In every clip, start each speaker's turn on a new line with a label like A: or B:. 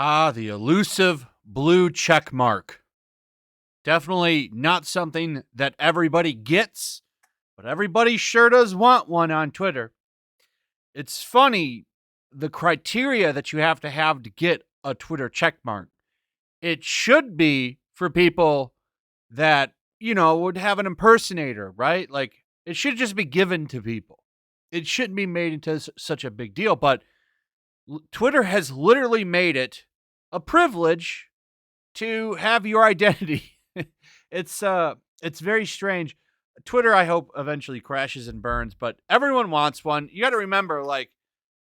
A: Ah, the elusive blue check mark. Definitely not something that everybody gets, but everybody sure does want one on Twitter. It's funny, the criteria that you have to get a Twitter check mark. It should be for people that, would have an impersonator, right? Like, it should just be given to people. It shouldn't be made into such a big deal, but Twitter has literally made it a privilege to have your identity. It's very strange. Twitter, I hope, eventually crashes and burns, but everyone wants one. You got to remember, like,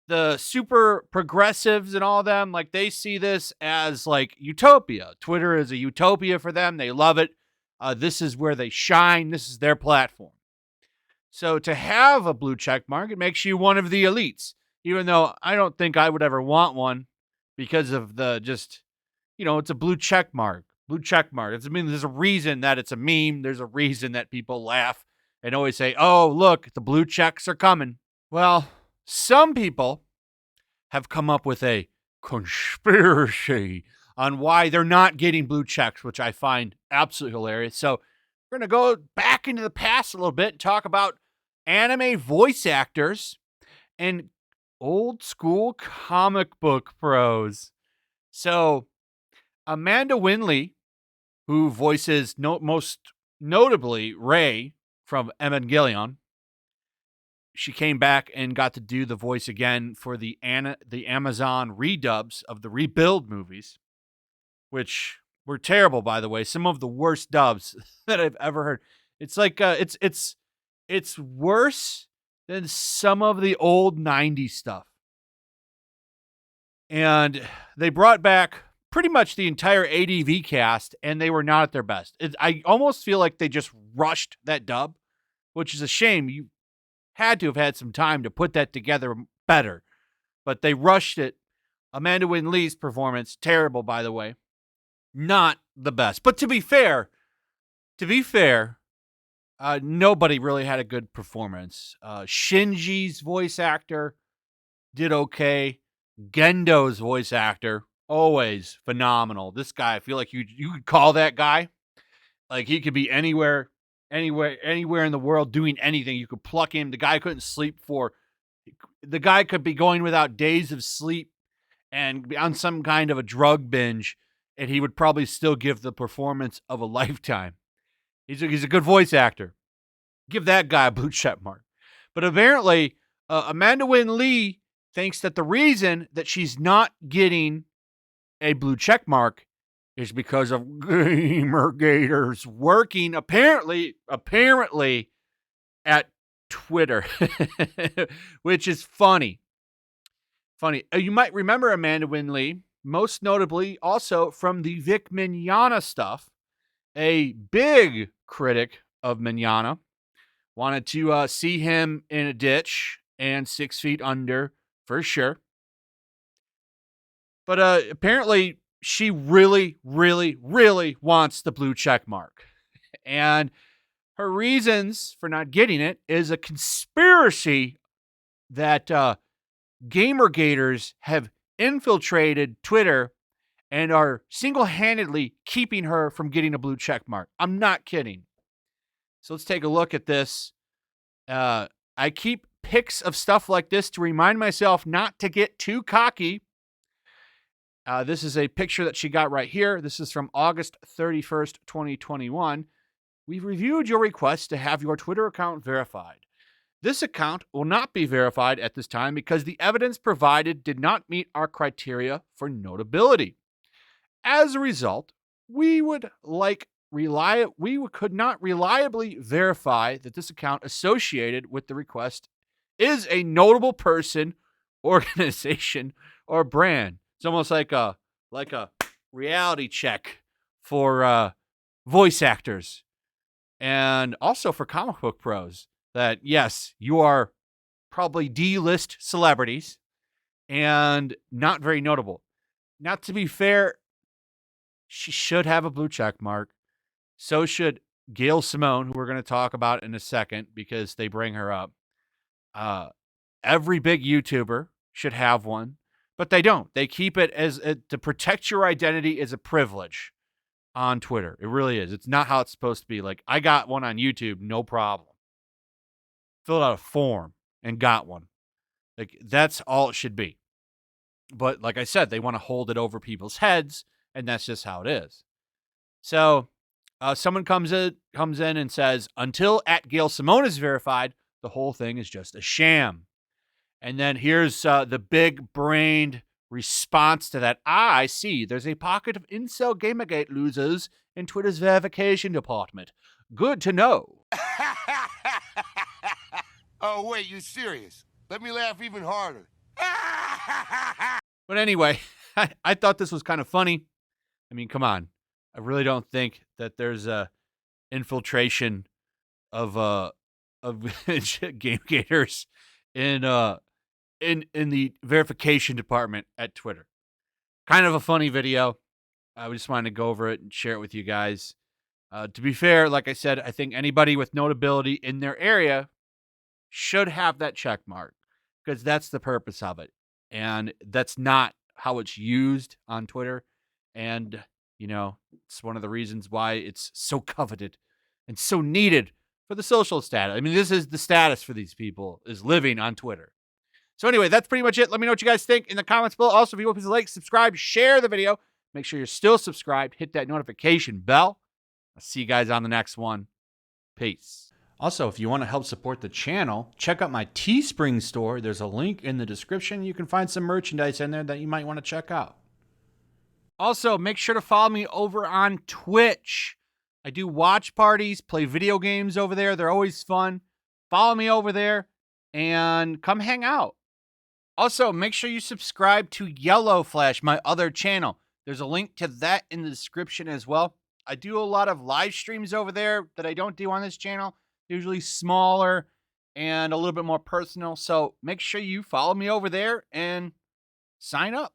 A: the super progressives and all of them, like, they see this as like utopia. Twitter is a utopia for them. They love it. This is where they shine. This is their platform. So to have a blue check mark, it makes you one of the elites, even though I don't think I would ever want one because of the it's a blue check mark. Blue check mark. There's a reason that it's a meme. There's a reason that people laugh and always say, oh, look, the blue checks are coming. Well, some people have come up with a conspiracy on why they're not getting blue checks, which I find absolutely hilarious. So we're going to go back into the past a little bit and talk about anime voice actors and old school comic book pros. So Amanda Winley, who voices most notably Rey from Evangelion, she came back and got to do the voice again for the Amazon redubs of the Rebuild movies, which were terrible, by the way. Some of the worst dubs that I've ever heard. It's like it's worse than some of the old 90s stuff. And they brought back pretty much the entire ADV cast, and they were not at their best. I almost feel like they just rushed that dub, which is a shame. You had to have had some time to put that together better, but they rushed it. Amanda Winley's performance, terrible, by the way. Not the best. But to be fair, nobody really had a good performance. Shinji's voice actor did okay. Gendo's voice actor, always phenomenal. This guy, I feel like you could call that guy. Like, he could be anywhere in the world doing anything. You could pluck him. The guy couldn't sleep the guy could be going without days of sleep and be on some kind of a drug binge, and he would probably still give the performance of a lifetime. He's a good voice actor. Give that guy a blue check mark. But apparently, Amanda Winley thinks that the reason that she's not getting a blue check mark is because of Gamergators working apparently at Twitter, which is funny. You might remember Amanda Winley, most notably also from the Vic Mignogna stuff, a big critic of Mignogna. Wanted to see him in a ditch and 6 feet under for sure. But apparently she really, really, really wants the blue check mark. And her reasons for not getting it is a conspiracy that Gamergators have infiltrated Twitter and are single-handedly keeping her from getting a blue check mark. I'm not kidding. So let's take a look at this. I keep pics of stuff like this to remind myself not to get too cocky. This is a picture that she got right here. This is from August 31st, 2021. We've reviewed your request to have your Twitter account verified. This account will not be verified at this time because the evidence provided did not meet our criteria for notability. As a result, we could not reliably verify that this account associated with the request is a notable person, organization, or brand. It's almost like a reality check for voice actors and also for comic book pros. That, yes, you are probably D-list celebrities and not very notable. Now, to be fair, she should have a blue check mark. So should Gail Simone, who we're going to talk about in a second because they bring her up. Every big YouTuber should have one. But they don't. They keep it as to protect your identity is a privilege on Twitter. It really is. It's not how it's supposed to be. Like, I got one on YouTube, no problem. Filled out a form and got one. Like, that's all it should be. But like I said, they want to hold it over people's heads, and that's just how it is. So someone comes in and says, until at Gail Simone is verified, the whole thing is just a sham. And then here's the big-brained response to that. I see. There's a pocket of incel Gamergate losers in Twitter's verification department. Good to know.
B: Oh, wait, you serious? Let me laugh even harder.
A: But anyway, I thought this was kind of funny. I mean, come on. I really don't think that there's a infiltration of game gators in the verification department at Twitter. Kind of a funny video. I just wanted to go over it and share it with you guys. To be fair, like I said, I think anybody with notability in their area should have that check mark because that's the purpose of it. And that's not how it's used on Twitter. And, you know, it's one of the reasons why it's so coveted and so needed for the social status. I mean, this is the status for these people, is living on Twitter. So anyway, that's pretty much it. Let me know what you guys think in the comments below. Also, if you want to like, subscribe, share the video. Make sure you're still subscribed. Hit that notification bell. I'll see you guys on the next one. Peace. Also, if you want to help support the channel, check out my Teespring store. There's a link in the description. You can find some merchandise in there that you might want to check out. Also, make sure to follow me over on Twitch. I do watch parties, play video games over there. They're always fun. Follow me over there and come hang out. Also, make sure you subscribe to YellowFlash, my other channel. There's a link to that in the description as well. I do a lot of live streams over there that I don't do on this channel. Usually smaller and a little bit more personal. So make sure you follow me over there and sign up.